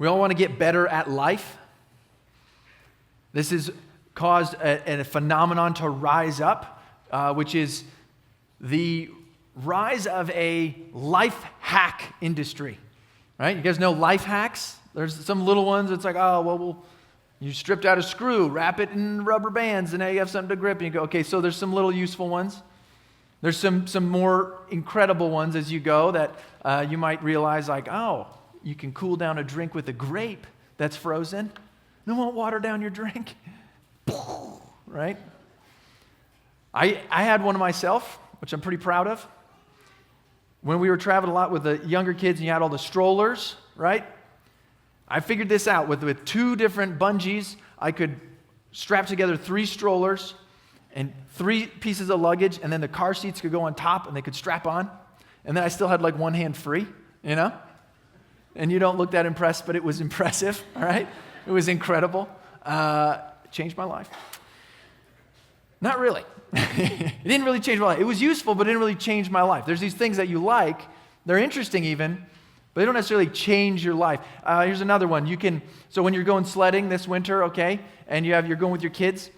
We all want to get better at life. This has caused a phenomenon to rise up, which is the rise of a life hack industry, right? You guys know life hacks? There's some little ones. It's like, oh, well, you stripped out a screw, wrap it in rubber bands, and now you have something to grip. And you go, okay, so there's some little useful ones. There's some more incredible ones as you go that you might realize, like, oh, you can cool down a drink with a grape that's frozen. It won't water down your drink. Right? I had one of myself, which I'm pretty proud of. When we were traveling a lot with the younger kids and you had all the strollers, right? I figured this out. With 2 different bungees, I could strap together 3 strollers and 3 pieces of luggage, and then the car seats could go on top and they could strap on. And then I still had like one hand free, you know? And you don't look that impressed, but it was impressive, all right? It was incredible. It changed my life. Not really. It didn't really change my life. It was useful, but it didn't really change my life. There's these things that you like. They're interesting even, but they don't necessarily change your life. Here's another one. So when you're going sledding this winter, okay, and you're going with your kids,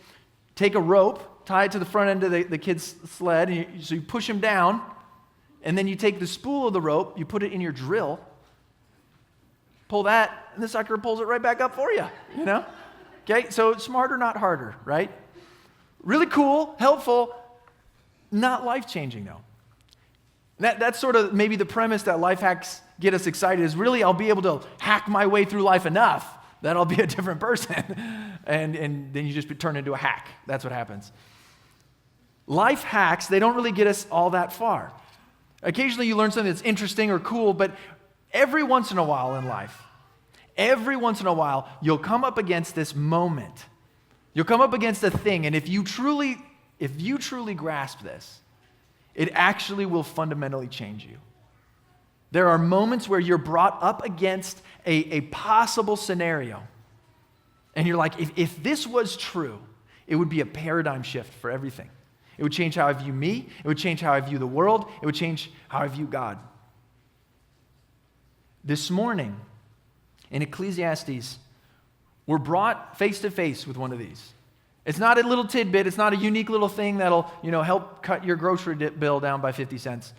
take a rope, tie it to the front end of the kid's sled, and so you push them down, and then you take the spool of the rope, you put it in your drill, pull that, and the sucker pulls it right back up for you, you know? Okay, so smarter, not harder, right? Really cool, helpful, not life-changing though. That's sort of maybe the premise that life hacks get us excited is really I'll be able to hack my way through life enough that I'll be a different person. and then you just turn into a hack. That's what happens. Life hacks, they don't really get us all that far. Occasionally you learn something that's interesting or cool, but every once in a while in life, you'll come up against this moment. You'll come up against a thing, and if you truly grasp this, it actually will fundamentally change you. There are moments where you're brought up against a possible scenario, and you're like, if this was true, it would be a paradigm shift for everything. It would change how I view me. It would change how I view the world. It would change how I view God. This morning, in Ecclesiastes, we're brought face to face with one of these. It's not a little tidbit. It's not a unique little thing that'll, help cut your grocery bill down by 50 cents.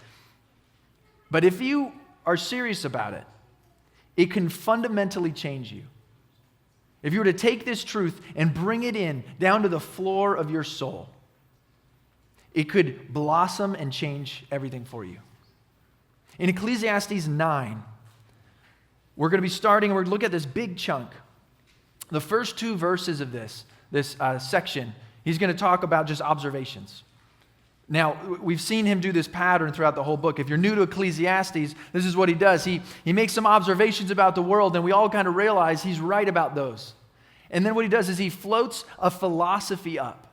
But if you are serious about it, it can fundamentally change you. If you were to take this truth and bring it in down to the floor of your soul, it could blossom and change everything for you. In Ecclesiastes 9, we're going to be starting, we're going to look at this big chunk. The first 2 verses of this section, he's going to talk about just observations. Now, we've seen him do this pattern throughout the whole book. If you're new to Ecclesiastes, this is what he does. He makes some observations about the world, and we all kind of realize he's right about those. And then what he does is he floats a philosophy up.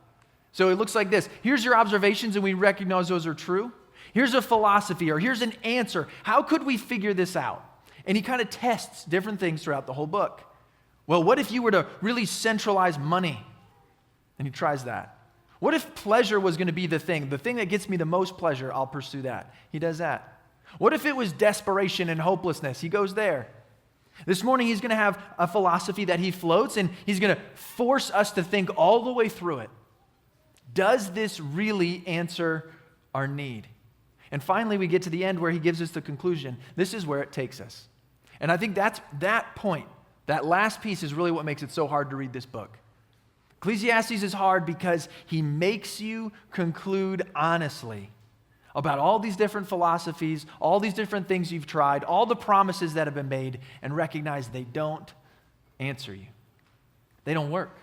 So it looks like this. Here's your observations, and we recognize those are true. Here's a philosophy, or here's an answer. How could we figure this out? And he kind of tests different things throughout the whole book. Well, what if you were to really centralize money? And he tries that. What if pleasure was going to be the thing that gets me the most pleasure, I'll pursue that. He does that. What if it was desperation and hopelessness? He goes there. This morning he's going to have a philosophy that he floats, and he's going to force us to think all the way through it. Does this really answer our need? And finally we get to the end where he gives us the conclusion. This is where it takes us. And I think that point, that last piece is really what makes it so hard to read this book. Ecclesiastes is hard because he makes you conclude honestly about all these different philosophies, all these different things you've tried, all the promises that have been made, and recognize they don't answer you. They don't work.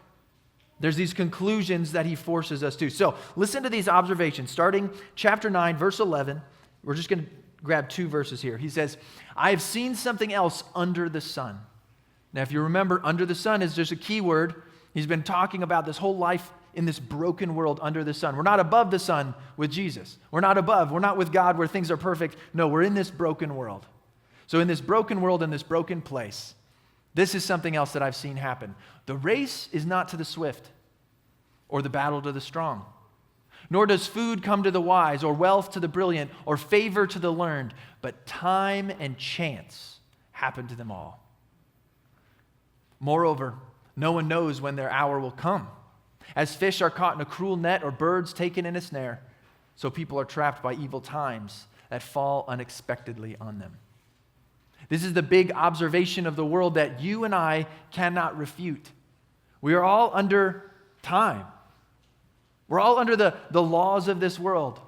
There's these conclusions that he forces us to. So listen to these observations. Starting chapter 9, verse 11, we're just going to grab 2 verses here. He says, I have seen something else under the sun. Now, if you remember, under the sun is just a key word. He's been talking about this whole life in this broken world under the sun. We're not above the sun with Jesus. We're not with God where things are perfect. No, we're in this broken world. So in this broken world, in this broken place, this is something else that I've seen happen. The race is not to the swift or the battle to the strong, nor does food come to the wise or wealth to the brilliant or favor to the learned, but time and chance happen to them all. Moreover, no one knows when their hour will come. As fish are caught in a cruel net or birds taken in a snare, so people are trapped by evil times that fall unexpectedly on them. This is the big observation of the world that you and I cannot refute. We are all under time. We're all under the laws of this world.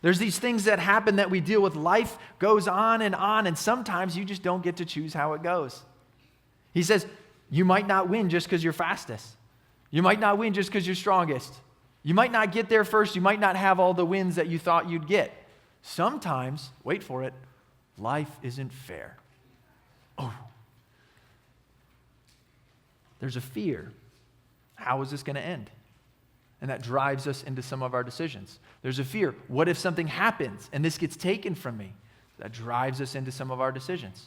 There's these things that happen that we deal with. Life goes on, and sometimes you just don't get to choose how it goes. He says, you might not win just because you're fastest. You might not win just because you're strongest. You might not get there first. You might not have all the wins that you thought you'd get. Sometimes, wait for it, life isn't fair. Oh. There's a fear. How is this going to end? And that drives us into some of our decisions. There's a fear. What if something happens and this gets taken from me? That drives us into some of our decisions.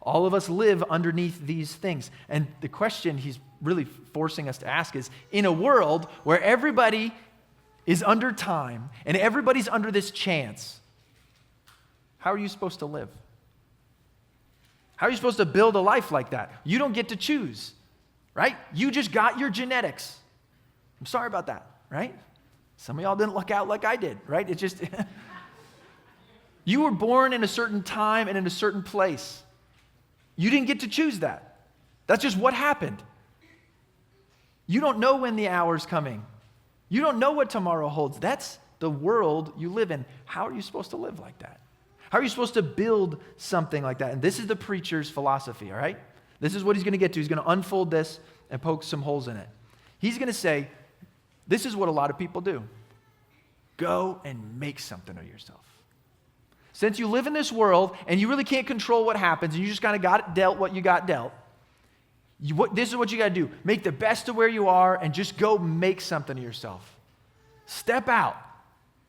All of us live underneath these things. And the question he's really forcing us to ask is, in a world where everybody is under time and everybody's under this chance, how are you supposed to live? How are you supposed to build a life like that? You don't get to choose, right? You just got your genetics. I'm sorry about that, right? Some of y'all didn't luck out like I did, right? It just, you were born in a certain time and in a certain place. You didn't get to choose that. That's just what happened. You don't know when the hour's coming. You don't know what tomorrow holds. That's the world you live in. How are you supposed to live like that? How are you supposed to build something like that? And this is the preacher's philosophy, all right? This is what he's going to get to. He's going to unfold this and poke some holes in it. He's going to say, this is what a lot of people do. Go and make something of yourself. Since you live in this world and you really can't control what happens and you just kind of got dealt what you got dealt, this is what you got to do. Make the best of where you are and just go make something of yourself. Step out.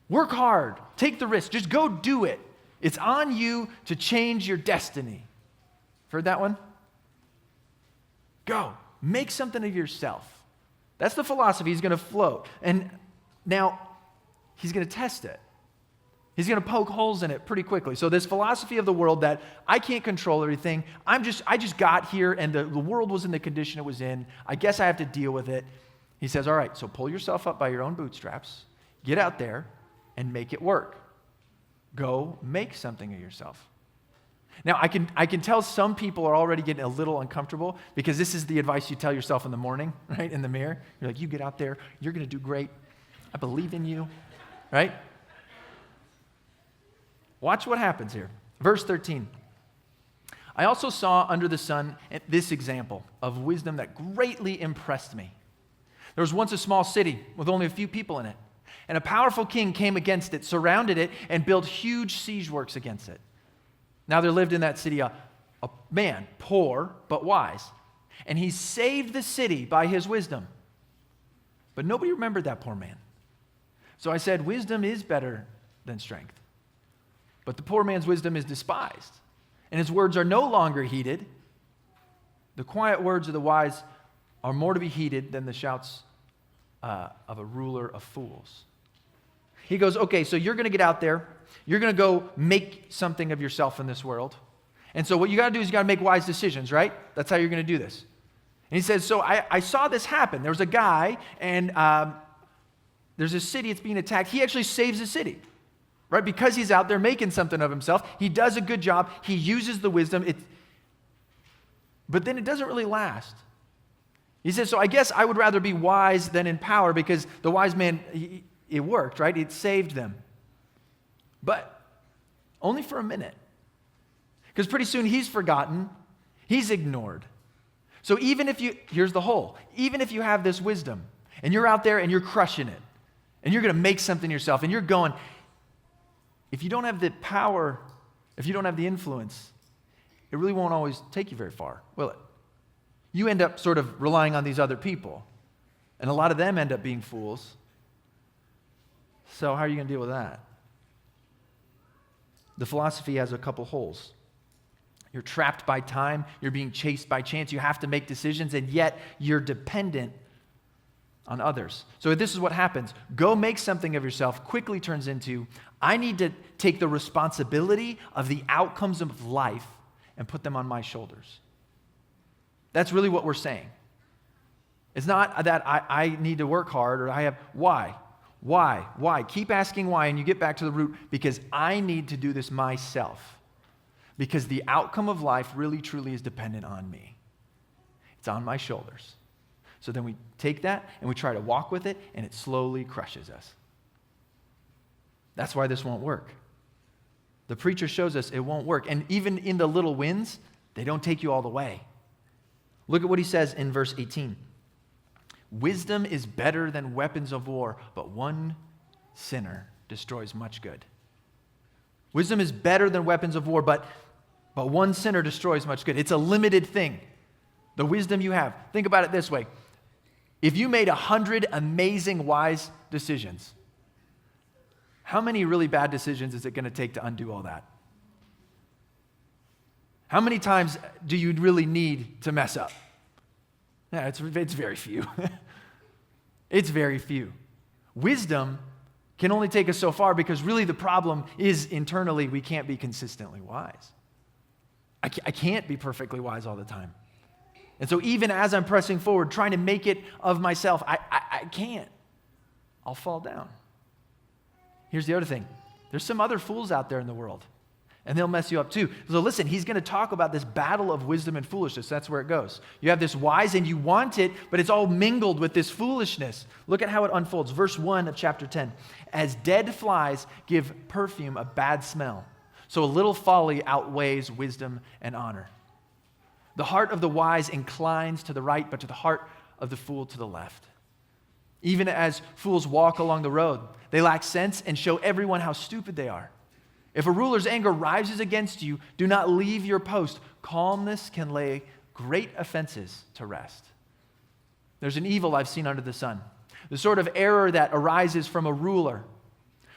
Work hard. Take the risk. Just go do it. It's on you to change your destiny. Heard that one? Go. Make something of yourself. That's the philosophy he's going to float. And now he's going to test it. He's going to poke holes in it pretty quickly. So this philosophy of the world that I can't control everything. I just got here and the world was in the condition it was in. I guess I have to deal with it. He says, all right, so pull yourself up by your own bootstraps. Get out there and make it work. Go make something of yourself. Now, I can tell some people are already getting a little uncomfortable because this is the advice you tell yourself in the morning, right, in the mirror. You're like, you get out there. You're going to do great. I believe in you, right? Watch what happens here. Verse 13. I also saw under the sun this example of wisdom that greatly impressed me. There was once a small city with only a few people in it, and a powerful king came against it, surrounded it, and built huge siege works against it. Now there lived in that city a man, poor but wise, and he saved the city by his wisdom. But nobody remembered that poor man. So I said, wisdom is better than strength. But the poor man's wisdom is despised, and his words are no longer heeded. The quiet words of the wise are more to be heeded than the shouts of a ruler of fools. He goes, okay, so you're going to get out there. You're going to go make something of yourself in this world. And so what you got to do is you got to make wise decisions, right? That's how you're going to do this. And he says, so I saw this happen. There was a guy, and there's a city that's being attacked. He actually saves the city, right? Because he's out there making something of himself. He does a good job. He uses the wisdom. But then it doesn't really last. He says, so I guess I would rather be wise than in power because the wise man, it worked, right? It saved them. But only for a minute. Because pretty soon he's forgotten. He's ignored. So here's the hole. Even if you have this wisdom and you're out there and you're crushing it and you're going to make something yourself and you're going, if you don't have the power, if you don't have the influence, it really won't always take you very far, will it? You end up sort of relying on these other people. And a lot of them end up being fools. So how are you going to deal with that? The philosophy has a couple holes. You're trapped by time. You're being chased by chance. You have to make decisions, and yet you're dependent on others. So this is what happens. Go make something of yourself quickly turns into, I need to take the responsibility of the outcomes of life and put them on my shoulders. That's really what we're saying. It's not that I need to work hard or I have, why? Why? Keep asking why, and you get back to the root, because I need to do this myself. Because the outcome of life really, truly is dependent on me. It's on my shoulders. So then we take that and we try to walk with it, and it slowly crushes us. That's why this won't work. The preacher shows us it won't work. And even in the little wins, they don't take you all the way. Look at what he says in verse 18. Wisdom is better than weapons of war, but one sinner destroys much good. Wisdom is better than weapons of war, but one sinner destroys much good. It's a limited thing. The wisdom you have. Think about it this way. If you made 100 amazing, wise decisions, how many really bad decisions is it going to take to undo all that? How many times do you really need to mess up? Yeah, it's very few. It's very few. Wisdom can only take us so far because really the problem is internally we can't be consistently wise. I can't be perfectly wise all the time. And so even as I'm pressing forward, trying to make it of myself, I can't. I'll fall down. Here's the other thing. There's some other fools out there in the world, and they'll mess you up too. So listen, he's going to talk about this battle of wisdom and foolishness. That's where it goes. You have this wise and you want it, but it's all mingled with this foolishness. Look at how it unfolds. Verse 1 of chapter 10. As dead flies give perfume a bad smell, so a little folly outweighs wisdom and honor. The heart of the wise inclines to the right, but to the heart of the fool to the left. Even as fools walk along the road, they lack sense and show everyone how stupid they are. If a ruler's anger rises against you, do not leave your post. Calmness can lay great offenses to rest. There's an evil I've seen under the sun, the sort of error that arises from a ruler.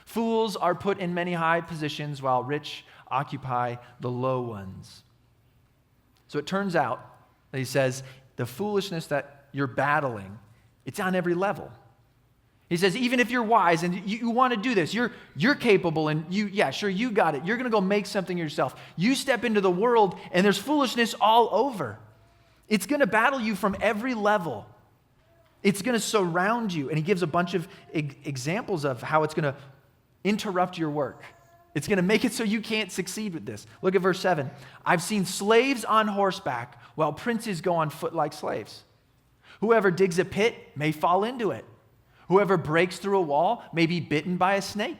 Fools are put in many high positions while rich occupy the low ones. So it turns out that he says the foolishness that you're battling, it's on every level. He says, even if you're wise and you want to do this, you're capable and you got it. You're going to go make something yourself. You step into the world and there's foolishness all over. It's going to battle you from every level. It's going to surround you. And he gives a bunch of examples of how it's going to interrupt your work. It's going to make it so you can't succeed with this. Look at verse 7. I've seen slaves on horseback while princes go on foot like slaves. Whoever digs a pit may fall into it. Whoever breaks through a wall may be bitten by a snake.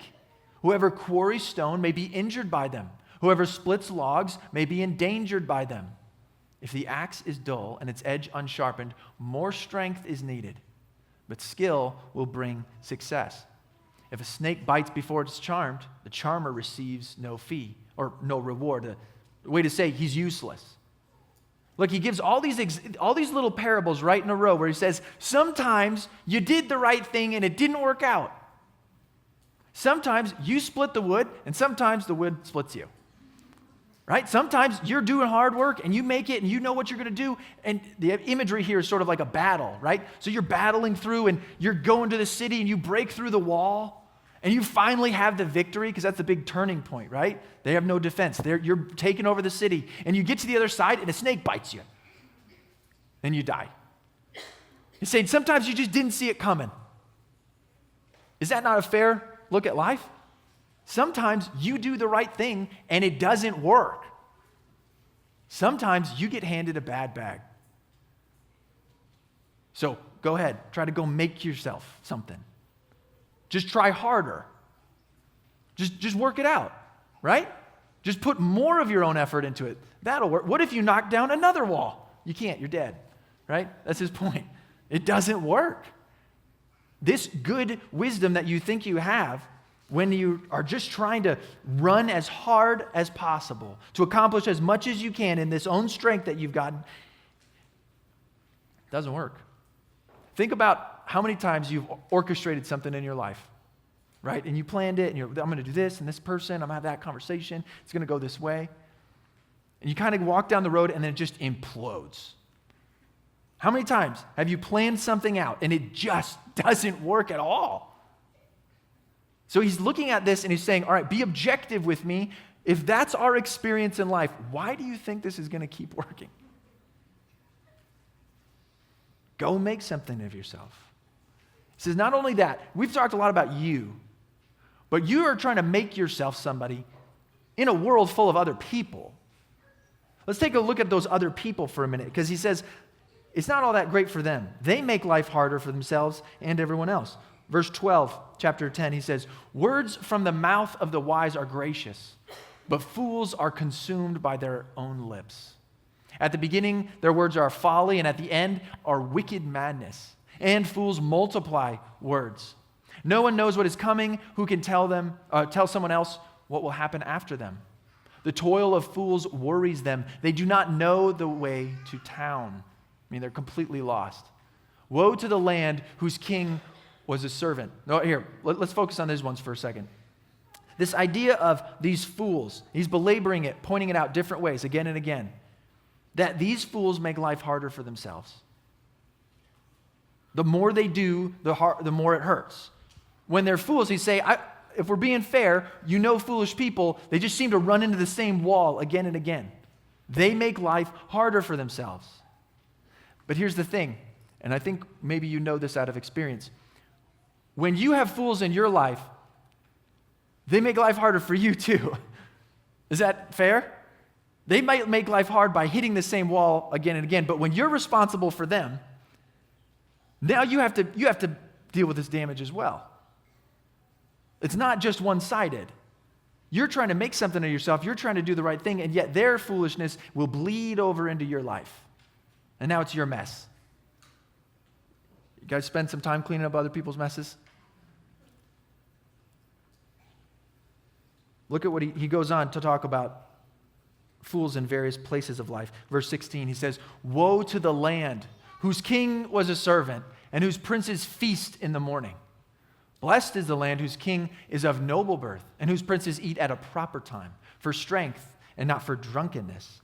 Whoever quarries stone may be injured by them. Whoever splits logs may be endangered by them. If the axe is dull and its edge unsharpened, more strength is needed, but skill will bring success. If a snake bites before it's charmed, the charmer receives no fee or no reward. The way to say he's useless. Look, he gives all these little parables right in a row where he says, sometimes you did the right thing and it didn't work out. Sometimes you split the wood and sometimes the wood splits you. Right? Sometimes you're doing hard work and you make it and you know what you're going to do. And the imagery here is sort of like a battle, right? So you're battling through and you're going to the city and you break through the wall. And you finally have the victory, because that's the big turning point, right? They have no defense. You're taking over the city. And you get to the other side, and a snake bites you. And you die. He's saying sometimes you just didn't see it coming. Is that not a fair look at life? Sometimes you do the right thing, and it doesn't work. Sometimes you get handed a bad bag. So go ahead. Try to go make yourself something. Just try harder. Just work it out, right? Just put more of your own effort into it. That'll work. What if you knock down another wall? You can't. You're dead, right? That's his point. It doesn't work. This good wisdom that you think you have when you are just trying to run as hard as possible to accomplish as much as you can in this own strength that you've gotten, doesn't work. Think about how many times you've orchestrated something in your life, right? And you planned it, and I'm going to do this, and this person, I'm going to have that conversation, it's going to go this way. And you kind of walk down the road, and then it just implodes. How many times have you planned something out, and it just doesn't work at all? So he's looking at this, and he's saying, all right, be objective with me. If that's our experience in life, why do you think this is going to keep working? Go make something of yourself. He says, not only that, we've talked a lot about you, but you are trying to make yourself somebody in a world full of other people. Let's take a look at those other people for a minute, because he says it's not all that great for them. They make life harder for themselves and everyone else. Verse 12, chapter 10, he says, words from the mouth of the wise are gracious, but fools are consumed by their own lips. At the beginning, their words are folly, and at the end are wicked madness. And fools multiply words. No one knows what is coming, who can tell someone else what will happen after them. The toil of fools worries them. They do not know the way to town. I mean, they're completely lost. Woe to the land whose king was a servant. No, here, let's focus on these ones for a second. This idea of these fools, he's belaboring it, pointing it out different ways again and again, that these fools make life harder for themselves. The more they do, the more it hurts. When they're fools, he's saying, if we're being fair, foolish people, they just seem to run into the same wall again and again. They make life harder for themselves. But here's the thing, and I think maybe you know this out of experience. When you have fools in your life, they make life harder for you too. Is that fair? They might make life hard by hitting the same wall again and again, but when you're responsible for them, now you have to deal with this damage as well. It's not just one-sided. You're trying to make something of yourself, you're trying to do the right thing, and yet their foolishness will bleed over into your life. And now it's your mess. You guys spend some time cleaning up other people's messes? Look at what he goes on to talk about fools in various places of life. Verse 16, he says, woe to the land whose king was a servant and whose princes feast in the morning. Blessed is the land whose king is of noble birth and whose princes eat at a proper time, for strength and not for drunkenness.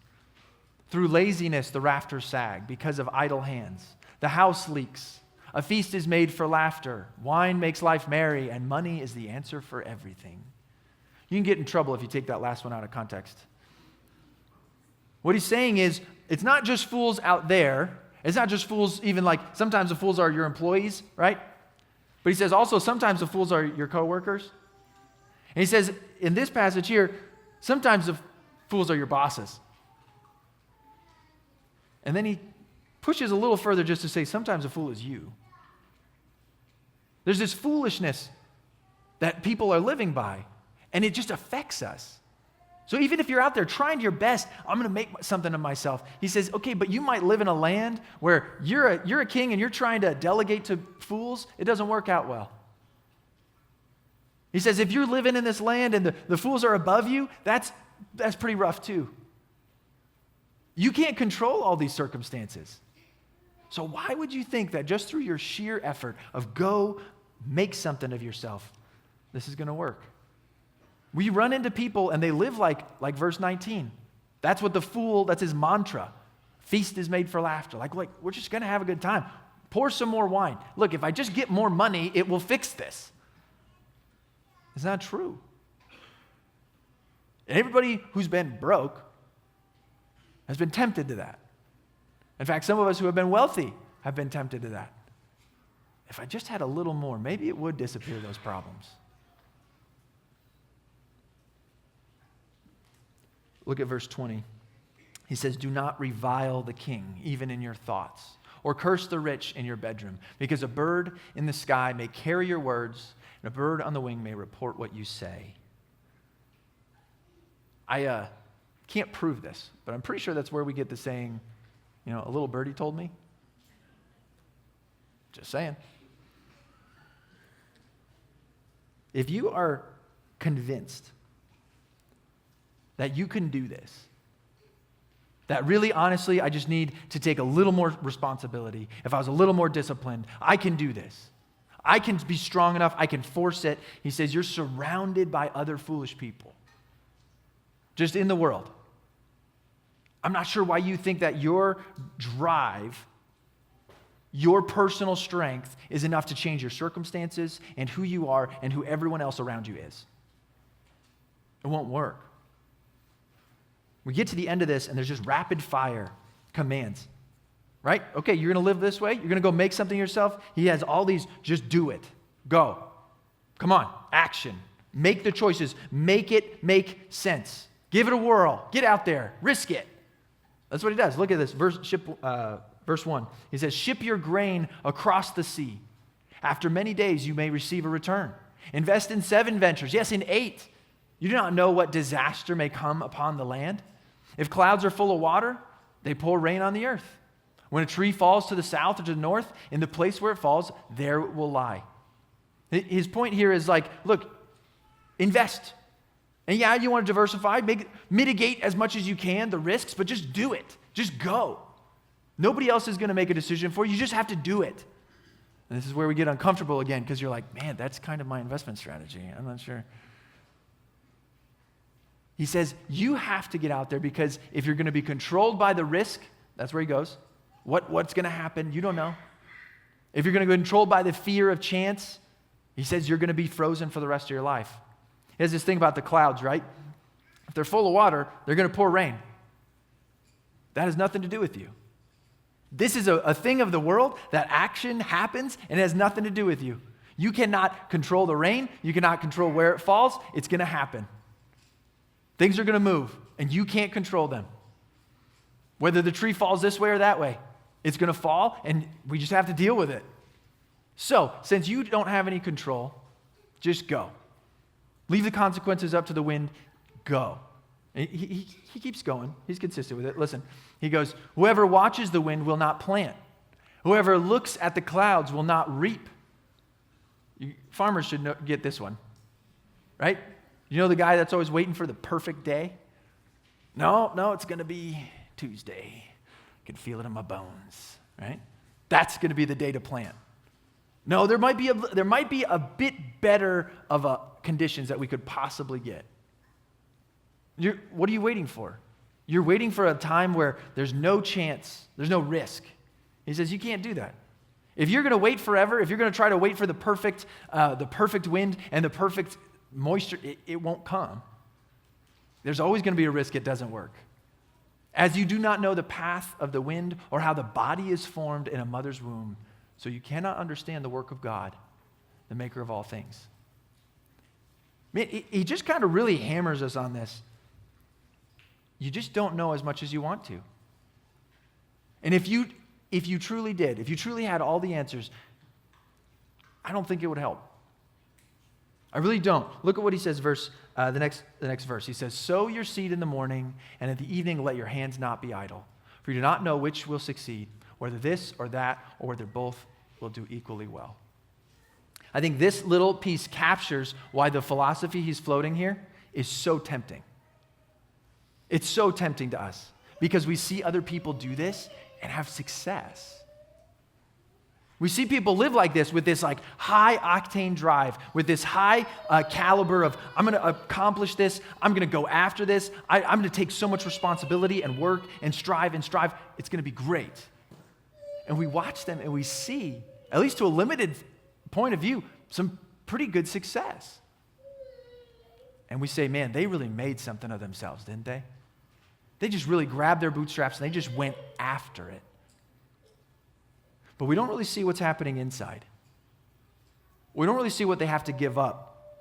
Through laziness the rafters sag because of idle hands. The house leaks. A feast is made for laughter. Wine makes life merry, and money is the answer for everything. You can get in trouble if you take that last one out of context. What he's saying is, it's not just fools out there. It's not just fools, even like sometimes the fools are your employees, right? But he says also sometimes the fools are your coworkers. And he says in this passage here, sometimes the fools are your bosses. And then he pushes a little further just to say sometimes a fool is you. There's this foolishness that people are living by, and it just affects us. So even if you're out there trying your best, I'm going to make something of myself. He says, okay, but you might live in a land where you're a king and you're trying to delegate to fools. It doesn't work out well. He says, if you're living in this land and the fools are above you, that's pretty rough too. You can't control all these circumstances. So why would you think that just through your sheer effort of go make something of yourself, this is going to work? We run into people and they live like verse 19. That's what the fool, that's his mantra. Feast is made for laughter. Like we're just going to have a good time. Pour some more wine. Look, if I just get more money, it will fix this. It's not true. And everybody who's been broke has been tempted to that. In fact, some of us who have been wealthy have been tempted to that. If I just had a little more, maybe it would disappear those problems. Look at verse 20. He says, do not revile the king, even in your thoughts, or curse the rich in your bedroom, because a bird in the sky may carry your words, and a bird on the wing may report what you say. I can't prove this, but I'm pretty sure that's where we get the saying, a little birdie told me. Just saying. If you are convinced that you can do this, that really, honestly, I just need to take a little more responsibility. If I was a little more disciplined, I can do this. I can be strong enough. I can force it. He says, you're surrounded by other foolish people. Just in the world. I'm not sure why you think that your drive, your personal strength is enough to change your circumstances and who you are and who everyone else around you is. It won't work. We get to the end of this, and there's just rapid fire commands. right? Okay, you're going to live this way. You're going to go make something yourself. He has all these, just do it. Go. Come on, action. Make the choices. Make it make sense. Give it a whirl. Get out there. Risk it. That's what he does. Look at this, verse 1. He says, ship your grain across the sea. After many days, you may receive a return. Invest in 7 ventures. Yes, in 8. You do not know what disaster may come upon the land. If clouds are full of water, they pour rain on the earth. When a tree falls to the south or to the north, in the place where it falls, there it will lie. His point here is like, look, invest. And yeah, you want to diversify, mitigate as much as you can the risks, but just do it. Just go. Nobody else is going to make a decision for you. You just have to do it. And this is where we get uncomfortable again, because you're like, man, that's kind of my investment strategy. I'm not sure. He says, you have to get out there, because if you're going to be controlled by the risk, that's where he goes. What's going to happen? You don't know. If you're going to be controlled by the fear of chance, he says you're going to be frozen for the rest of your life. He has this thing about the clouds, right? If they're full of water, they're going to pour rain. That has nothing to do with you. This is a thing of the world that action happens and it has nothing to do with you. You cannot control the rain. You cannot control where it falls. It's going to happen. Things are going to move and you can't control them. Whether the tree falls this way or that way, it's going to fall and we just have to deal with it. So, since you don't have any control, just go. Leave the consequences up to the wind. Go. He keeps going. He's consistent with it. Listen, he goes, whoever watches the wind will not plant. Whoever looks at the clouds will not reap. Farmers should get this one, right? You know the guy that's always waiting for the perfect day? No, it's going to be Tuesday. I can feel it in my bones, right? That's going to be the day to plant. No, there might be a bit better of a conditions that we could possibly get. What are you waiting for? You're waiting for a time where there's no chance, there's no risk. He says you can't do that. If you're going to wait forever, if you're going to try to wait for the perfect wind and the perfect moisture, it won't come. There's always going to be a risk it doesn't work. As you do not know the path of the wind or how the body is formed in a mother's womb, so you cannot understand the work of God, the maker of all things. Man, he just kind of really hammers us on this. You just don't know as much as you want to. And if you truly did, if you truly had all the answers, I don't think it would help. I really don't. Look at what he says, the next verse. He says, sow your seed in the morning, and in the evening let your hands not be idle. For you do not know which will succeed, whether this or that, or whether both will do equally well. I think this little piece captures why the philosophy he's floating here is so tempting. It's so tempting to us because we see other people do this and have success. We see people live like this with this like high octane drive, with this high caliber of, I'm going to accomplish this, I'm going to go after this, I'm going to take so much responsibility and work and strive. It's going to be great. And we watch them and we see, at least to a limited point of view, some pretty good success. And we say, man, they really made something of themselves, didn't they? They just really grabbed their bootstraps and they just went after it. But we don't really see what's happening inside. We don't really see what they have to give up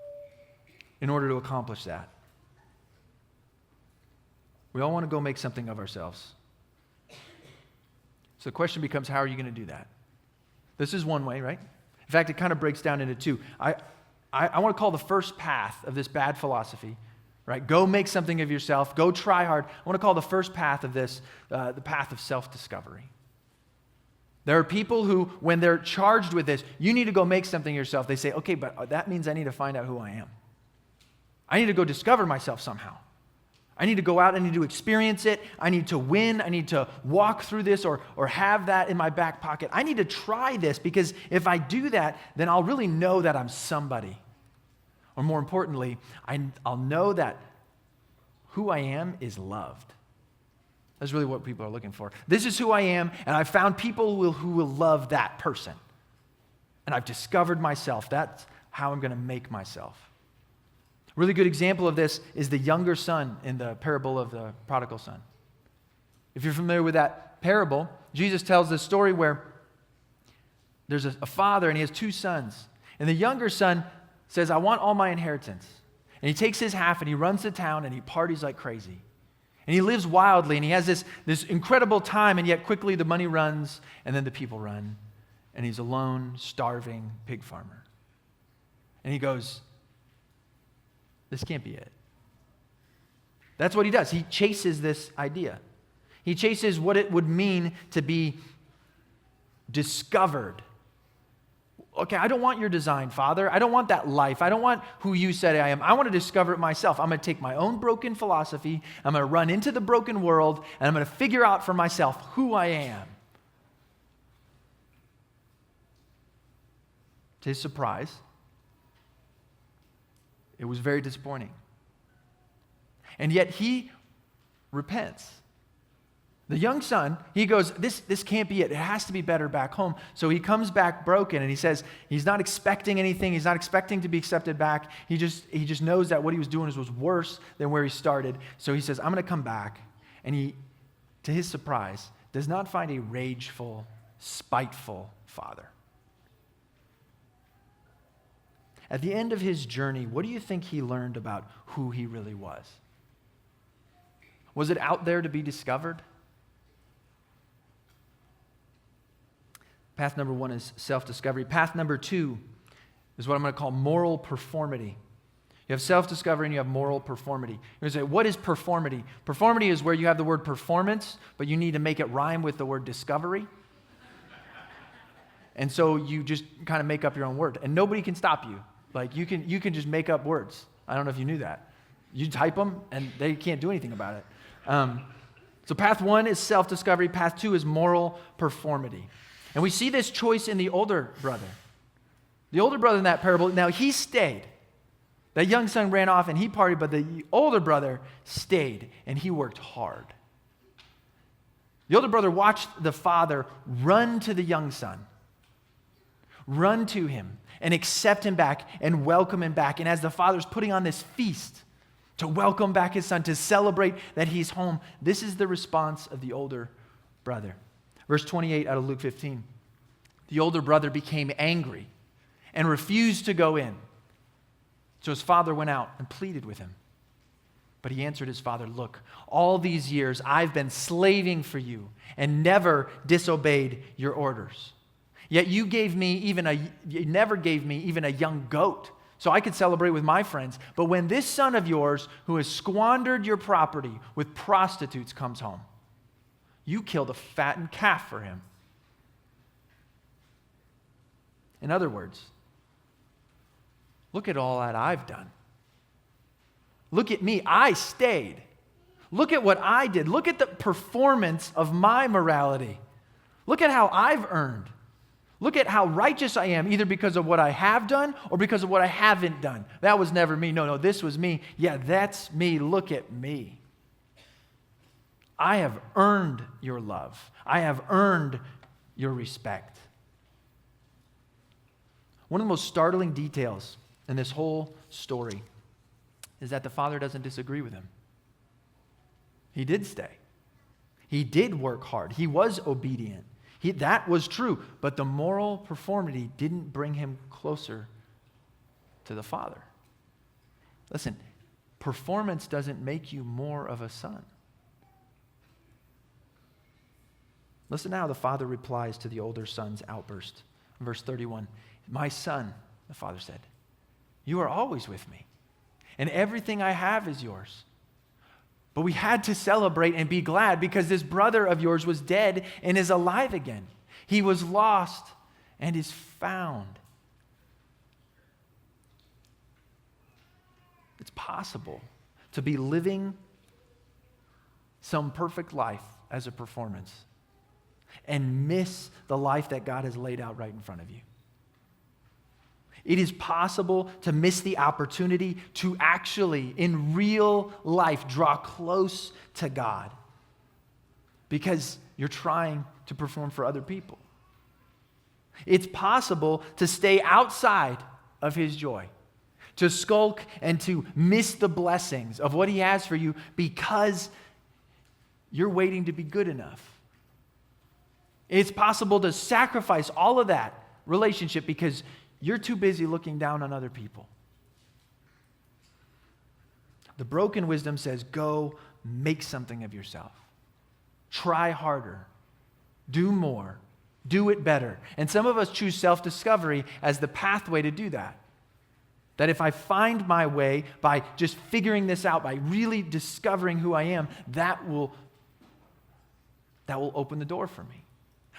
in order to accomplish that. We all want to go make something of ourselves. So the question becomes, how are you going to do that? This is one way, right? In fact, it kind of breaks down into two. I want to call the first path of this bad philosophy, right? Go make something of yourself. Go try hard. I want to call the first path of this the path of self-discovery. There are people who, when they're charged with this, you need to go make something yourself, they say, okay, but that means I need to find out who I am. I need to go discover myself somehow. I need to go out, I need to experience it, I need to win, I need to walk through this or have that in my back pocket. I need to try this because if I do that, then I'll really know that I'm somebody. Or more importantly, I'll know that who I am is loved. That's really what people are looking for. This is who I am, and I've found people who will love that person. And I've discovered myself. That's how I'm going to make myself. A really good example of this is the younger son in the parable of the prodigal son. If you're familiar with that parable, Jesus tells this story where there's a father and he has two sons. And the younger son says, I want all my inheritance. And he takes his half and he runs to town and he parties like crazy. And he lives wildly and he has this incredible time, and yet quickly the money runs and then the people run. And he's a lone, starving pig farmer. And he goes, this can't be it. That's what he does. He chases this idea. He chases what it would mean to be discovered. Okay, I don't want your design, Father. I don't want that life. I don't want who you said I am. I want to discover it myself. I'm going to take my own broken philosophy. I'm going to run into the broken world, and I'm going to figure out for myself who I am. To his surprise, it was very disappointing. And yet he repents. The young son, he goes, this can't be it. It has to be better back home. So he comes back broken, and he says he's not expecting anything. He's not expecting to be accepted back. He just knows that what he was doing was worse than where he started. So he says, I'm going to come back. And he, to his surprise, does not find a rageful, spiteful father. At the end of his journey, what do you think he learned about who he really was? Was it out there to be discovered? Path number 1 is self-discovery. Path number 2 is what I'm going to call moral performity. You have self-discovery and you have moral performity. You're going to say, what is performity? Performity is where you have the word performance, but you need to make it rhyme with the word discovery. And so you just kind of make up your own word. And nobody can stop you. Like you can just make up words. I don't know if you knew that. You type them and they can't do anything about it. So path 1 is self-discovery. Path 2 is moral performity. And we see this choice in the older brother. The older brother in that parable, now he stayed. That young son ran off and he partied, but the older brother stayed and he worked hard. The older brother watched the father run to the young son, run to him and accept him back and welcome him back. And as the father's putting on this feast to welcome back his son, to celebrate that he's home, this is the response of the older brother. Verse 28 out of Luke 15. The older brother became angry and refused to go in. So his father went out and pleaded with him. But he answered his father, look, all these years I've been slaving for you and never disobeyed your orders. Yet you never gave me even a young goat so I could celebrate with my friends. But when this son of yours who has squandered your property with prostitutes comes home, you killed a fattened calf for him. In other words, look at all that I've done. Look at me. I stayed. Look at what I did. Look at the performance of my morality. Look at how I've earned. Look at how righteous I am, either because of what I have done or because of what I haven't done. That was never me. No, this was me. Yeah, that's me. Look at me. I have earned your love. I have earned your respect. One of the most startling details in this whole story is that the father doesn't disagree with him. He did stay. He did work hard. He was obedient. That was true. But the moral performity didn't bring him closer to the father. Listen, performance doesn't make you more of a son. Listen now, the father replies to the older son's outburst. In verse 31, my son, the father said, you are always with me, and everything I have is yours. But we had to celebrate and be glad because this brother of yours was dead and is alive again. He was lost and is found. It's possible to be living some perfect life as a performance and miss the life that God has laid out right in front of you. It is possible to miss the opportunity to actually, in real life, draw close to God because you're trying to perform for other people. It's possible to stay outside of His joy, to skulk and to miss the blessings of what He has for you because you're waiting to be good enough. It's possible to sacrifice all of that relationship because you're too busy looking down on other people. The broken wisdom says, go make something of yourself. Try harder. Do more. Do it better. And some of us choose self-discovery as the pathway to do that. That if I find my way by just figuring this out, by really discovering who I am, that will open the door for me.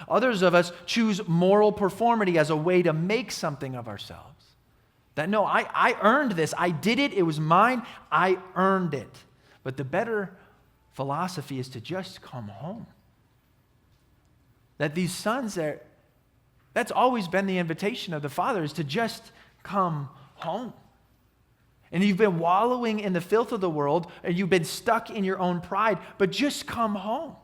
Others of us choose moral performity as a way to make something of ourselves. That no, I earned this. I did it. It was mine. I earned it. But the better philosophy is to just come home. That these sons, that's always been the invitation of the Father, is to just come home. And you've been wallowing in the filth of the world, and you've been stuck in your own pride, but just come home.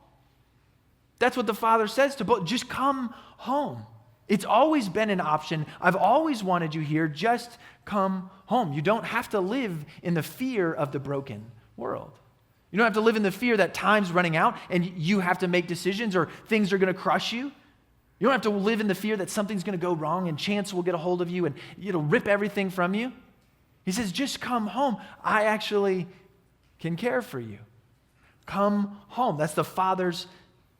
That's what the Father says to both. Just come home. It's always been an option. I've always wanted you here. Just come home. You don't have to live in the fear of the broken world. You don't have to live in the fear that time's running out and you have to make decisions or things are going to crush you. You don't have to live in the fear that something's going to go wrong and chance will get a hold of you and it'll rip everything from you. He says, just come home. I actually can care for you. Come home. That's the Father's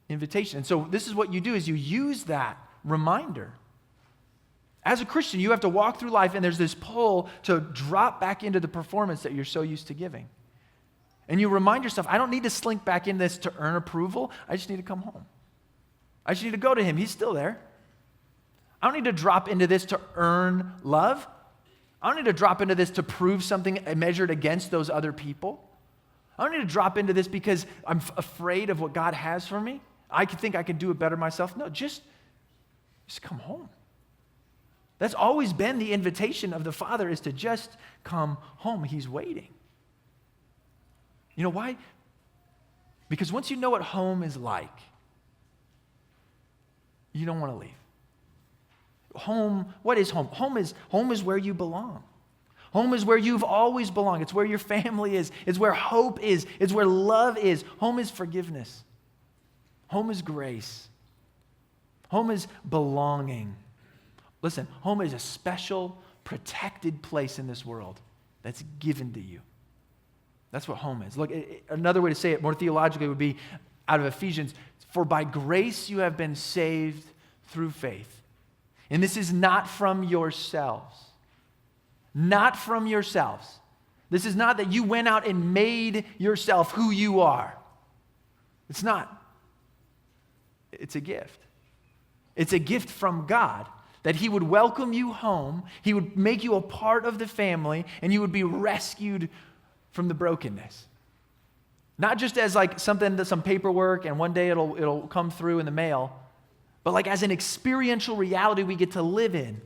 invitation. And so this is what you do is you use that reminder. As a Christian, you have to walk through life and there's this pull to drop back into the performance that you're so used to giving. And you remind yourself, I don't need to slink back in this to earn approval. I just need to come home. I just need to go to him. He's still there. I don't need to drop into this to earn love. I don't need to drop into this to prove something measured against those other people. I don't need to drop into this because I'm afraid of what God has for me. I think I can do it better myself. No, just come home. That's always been the invitation of the Father, is to just come home. He's waiting. You know why? Because once you know what home is like, you don't want to leave. Home, what is home? Home is where you belong. Home is where you've always belonged. It's where your family is. It's where hope is. It's where love is. Home is forgiveness. Home is grace. Home is belonging. Listen, home is a special, protected place in this world that's given to you. That's what home is. Look, another way to say it more theologically would be out of Ephesians, for by grace you have been saved through faith. And this is not from yourselves. Not from yourselves. This is not that you went out and made yourself who you are. It's not. It's a gift. It's a gift from God that he would welcome you home, he would make you a part of the family, and you would be rescued from the brokenness. Not just as like something, some paperwork, and one day it'll come through in the mail, but like as an experiential reality we get to live in.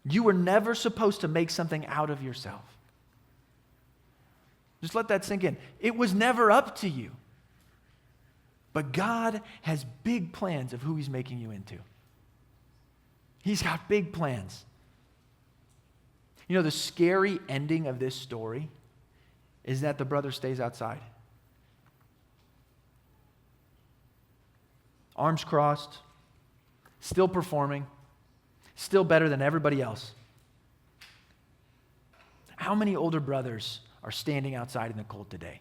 You were never supposed to make something out of yourself. Just let that sink in. It was never up to you. But God has big plans of who he's making you into. He's got big plans. You know, the scary ending of this story is that the brother stays outside. Arms crossed, still performing, still better than everybody else. How many older brothers are standing outside in the cold today?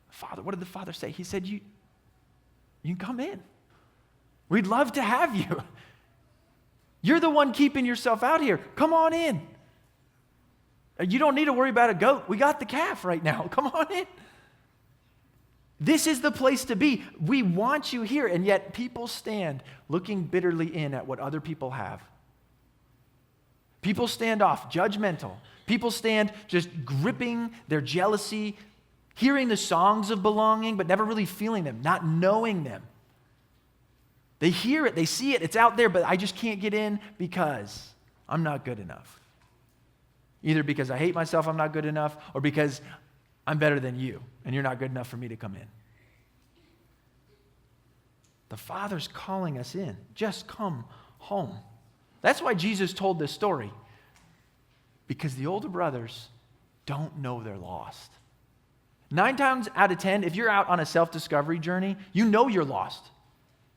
Father, what did the Father say? He said, you can come in. We'd love to have you. You're the one keeping yourself out here. Come on in. You don't need to worry about a goat. We got the calf right now. Come on in. This is the place to be. We want you here, and yet people stand looking bitterly in at what other people have. People stand off, judgmental. People stand just gripping their jealousy, hearing the songs of belonging, but never really feeling them, not knowing them. They hear it, they see it, it's out there, but I just can't get in because I'm not good enough. Either because I hate myself, I'm not good enough, or because I'm better than you, and you're not good enough for me to come in. The Father's calling us in. Just come home. That's why Jesus told this story. Because the older brothers don't know they're lost. 9 times out of 10, if you're out on a self-discovery journey, you know you're lost,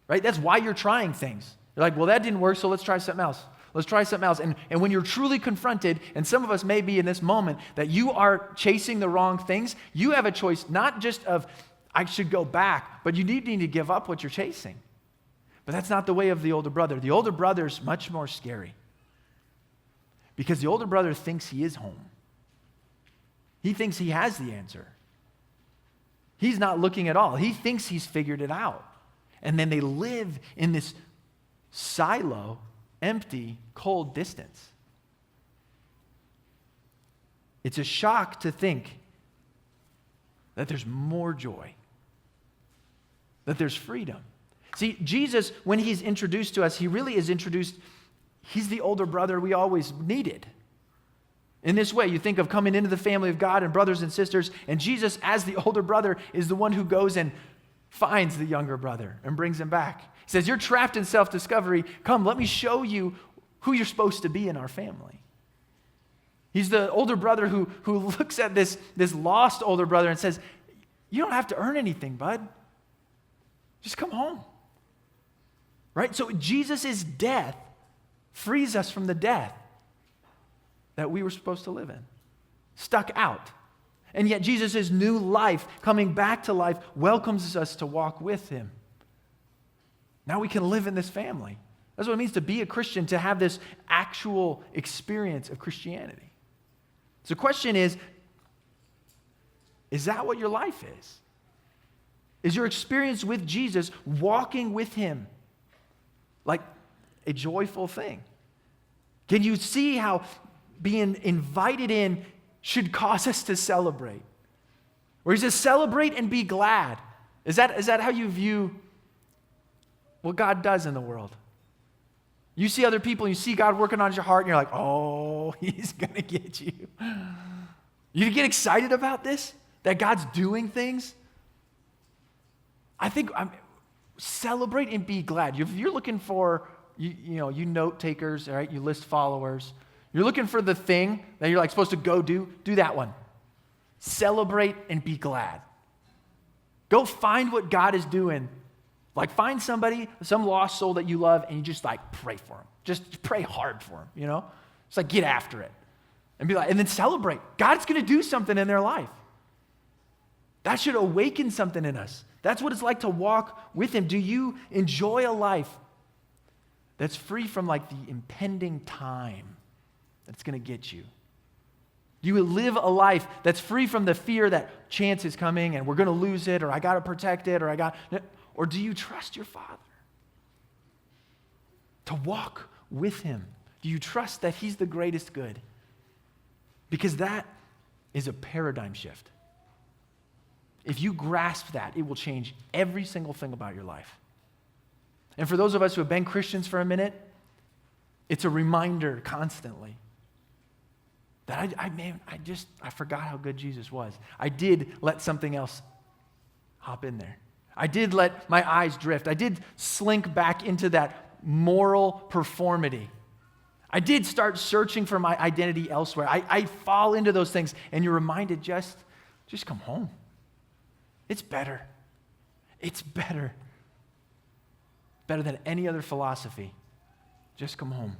right? That's why you're trying things. You're like, well, that didn't work, so let's try something else. Let's try something else. And when you're truly confronted, and some of us may be in this moment, that you are chasing the wrong things, you have a choice not just of, I should go back, but you need to give up what you're chasing. But that's not the way of the older brother. The older brother's much more scary. Because the older brother thinks he is home. He thinks he has the answer. He's not looking at all. He thinks he's figured it out. And then they live in this silo, empty, cold distance. It's a shock to think that there's more joy, that there's freedom. See, Jesus, when he's introduced to us, he really is introduced, he's the older brother we always needed. In this way, you think of coming into the family of God and brothers and sisters, and Jesus, as the older brother, is the one who goes and finds the younger brother and brings him back. He says, you're trapped in self-discovery. Come, let me show you who you're supposed to be in our family. He's the older brother who looks at this lost older brother and says, you don't have to earn anything, bud. Just come home. Right? So Jesus' death frees us from the death that we were supposed to live in. Stuck out. And yet Jesus' new life, coming back to life, welcomes us to walk with him. Now we can live in this family. That's what it means to be a Christian, to have this actual experience of Christianity. So the question is that what your life is? Is your experience with Jesus, walking with him, like a joyful thing? Can you see how being invited in should cause us to celebrate? Where he says, celebrate and be glad. Is that how you view what God does in the world? You see other people, and you see God working on your heart, and you're like, oh, he's going to get you. You get excited about this? That God's doing things? I think celebrate and be glad. If you're looking for, you note takers, all right, you list followers. You're looking for the thing that you're like supposed to go do that one. Celebrate and be glad. Go find what God is doing. Like find somebody, some lost soul that you love, and you just like pray for them. Just pray hard for them, you know? It's like get after it. And be like, and then celebrate. God's going to do something in their life. That should awaken something in us. That's what it's like to walk with him. Do you enjoy a life that's free from like the impending time that's going to get you? Do you live a life that's free from the fear that chance is coming and we're going to lose it, or I got to protect it, or do you trust your Father to walk with him? Do you trust that he's the greatest good? Because that is a paradigm shift. If you grasp that, it will change every single thing about your life. And for those of us who have been Christians for a minute, it's a reminder constantly that I forgot how good Jesus was. I did let something else hop in there. I did let my eyes drift. I did slink back into that moral performity. I did start searching for my identity elsewhere. I fall into those things, and you're reminded just come home. It's better. It's better. Better than any other philosophy. Just come home.